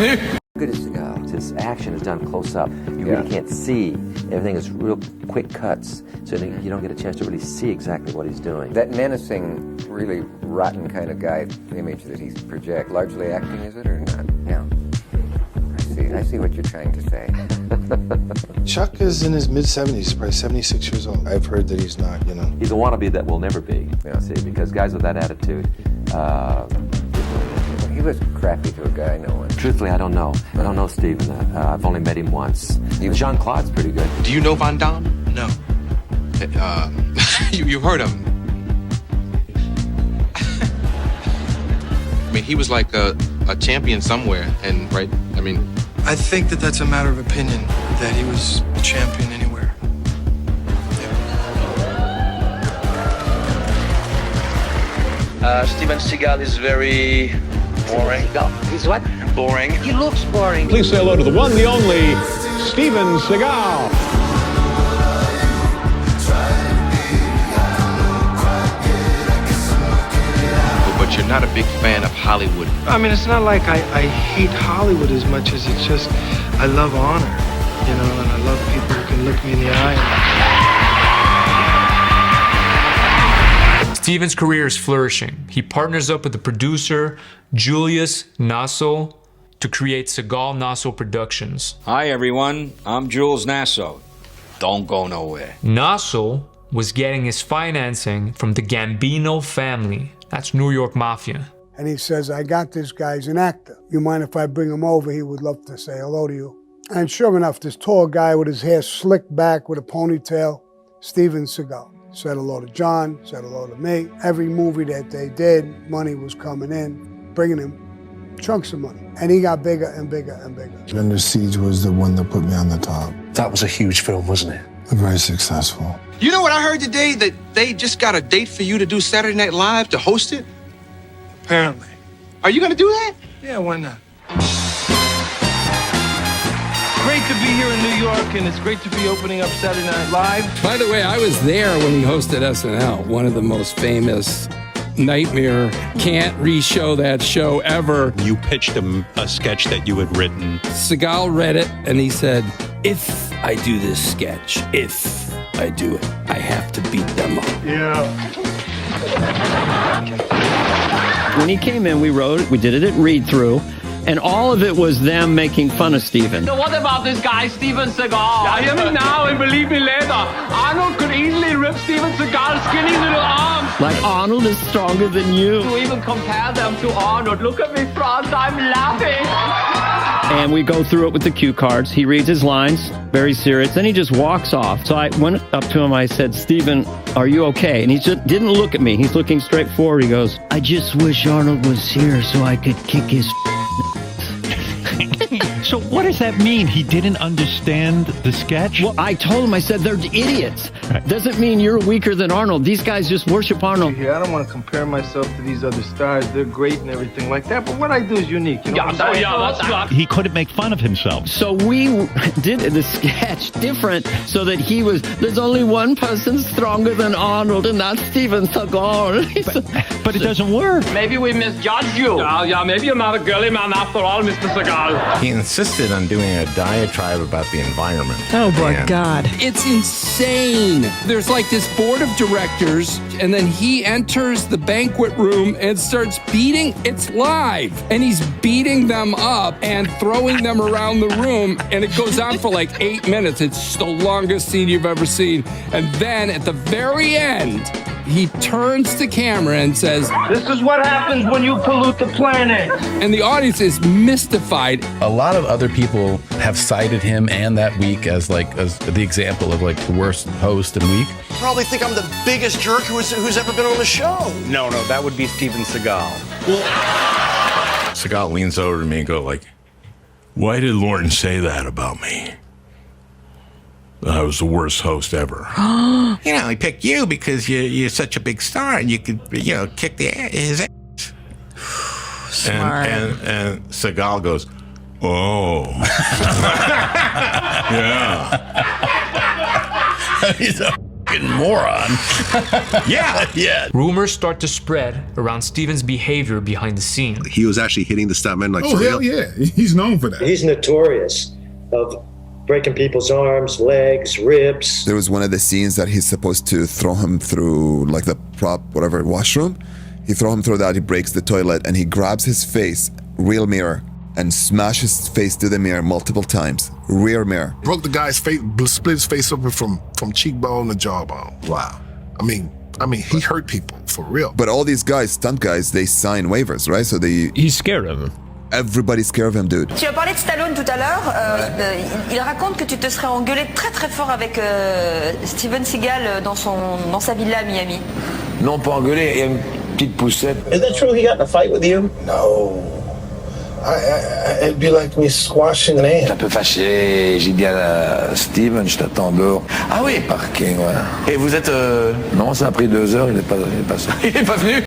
Good as Seagal. His action is done close up. You really can't see. Everything is real quick cuts, so you don't get a chance to really see exactly what he's doing. That menacing, really rotten kind of guy image that he projects, largely acting, is it, or not? Yeah. I see what you're trying to say. Chuck is in his mid-70s, probably 76 years old. I've heard that he's not, you know. He's a wannabe that will never be, see, because guys with that attitude, He was crappy to a guy I know. Truthfully, I don't know. I don't know Steven. I've only met him once. Jean-Claude's pretty good. Do you know Van Damme? No. You heard him. I mean, he was like a champion somewhere, and right, I mean... I think that that's a matter of opinion, that he was a champion anywhere. Steven Seagal is very boring. He's what? Boring. He looks boring. Please say hello to the one, the only, Steven Seagal. But you're not a big fan of Hollywood. I mean, it's not like I hate Hollywood as much as it's just, I love honor, you know, and I love people who can look me in the eye. Steven's career is flourishing. He partners up with the producer, Julius Nassau, to create Seagal Nassau Productions. Hi, everyone. I'm Jules Nassau. Don't go nowhere. Nassau was getting his financing from the Gambino family. That's New York Mafia. And he says, I got this guy's an actor. You mind if I bring him over? He would love to say hello to you. And sure enough, this tall guy with his hair slicked back with a ponytail, Steven Seagal. Said hello to John, said hello to me. Every movie that they did, money was coming in, bringing him chunks of money. And he got bigger and bigger and bigger. Under Siege was the one that put me on the top. That was a huge film, wasn't it? Very successful. You know what I heard today? That they just got a date for you to do Saturday Night Live, to host it? Apparently. Are you gonna do that? Yeah, why not? Great to be here in New York, and it's great to be opening up Saturday Night Live. By the way, I was there when he hosted SNL, one of the most famous nightmare, can't re-show that show ever. You pitched him a sketch that you had written. Seagal read it, and he said, if I do this sketch, if I do it, I have to beat them up. Yeah. When he came in, we wrote it, we did it at read-through, and all of it was them making fun of Steven. So what about this guy, Steven Seagal? Yeah, hear me now and believe me later. Arnold could easily rip Steven Seagal's skinny little arms. Like, Arnold is stronger than you. To even compare them to Arnold. Look at me, Franz, I'm laughing. And we go through it with the cue cards. He reads his lines, very serious, then he just walks off. So I went up to him, I said, Steven, are you okay? And he just didn't look at me. He's looking straight forward. He goes, I just wish Arnold was here so I could kick his So what does that mean? He didn't understand the sketch? Well, I told him, I said, they're idiots. Right. Doesn't mean you're weaker than Arnold. These guys just worship Arnold. Yeah, I don't want to compare myself to these other stars. They're great and everything like that, but what I do is unique. You know that's he couldn't make fun of himself. So we did the sketch different so that he was, there's only one person stronger than Arnold, and that's Steven Seagal. But it doesn't work. Maybe we misjudged you. Yeah, maybe you're not a girly man after all, Mr. Seagal. He insisted on doing a diatribe about the environment. Oh, my God. It's insane. There's like this board of directors, and then he enters the banquet room and starts beating, it's live, and he's beating them up and throwing them around the room, and it goes on for like 8 minutes. It's the longest scene you've ever seen. And then at the very end, he turns to camera and says, this is what happens when you pollute the planet. And the audience is mystified. A lot of other people have cited him and that week as the example of like the worst host in a week. Probably think I'm the biggest jerk who's ever been on the show. No, that would be Steven Seagal. Seagal leans over to me and goes like, why did Lorne say that about me? I was the worst host ever. You know, he picked you because you're such a big star and you could, kick his ass. Smart. And Seagal goes, oh. Yeah. moron. Yeah. Rumors start to spread around Steven's behavior behind the scenes. He was actually hitting the stuntman like Oh, for hell real. yeah. He's known for that. He's notorious of breaking people's arms, legs, ribs. There was one of the scenes that he's supposed to throw him through, like the prop, whatever, washroom. He throw him through that, he breaks the toilet, and he grabs his face, real mirror, and smashes his face to the mirror multiple times. Rear mirror. Broke the guy's face, split his face open from cheekbone to jawbone. Wow. I mean, he hurt people, for real. But all these guys, stunt guys, they sign waivers, right? So He's scared of him. Everybody's scared of him, dude. Tu as parlé de Stallone tout à l'heure. Il raconte que tu te serais engueulé très très fort avec Steven Seagal dans sa villa à Miami. Non, pas engueulé, il y a une petite poussette. Is that true he got in a fight with you? No. It'd be like me squashing an ant. J'étais un peu fâché, j'ai dit à Steven, je t'attends dehors. Ah oui, parking, voilà. Et vous êtes... Non, ça a pris 2 heures, il est pas venu.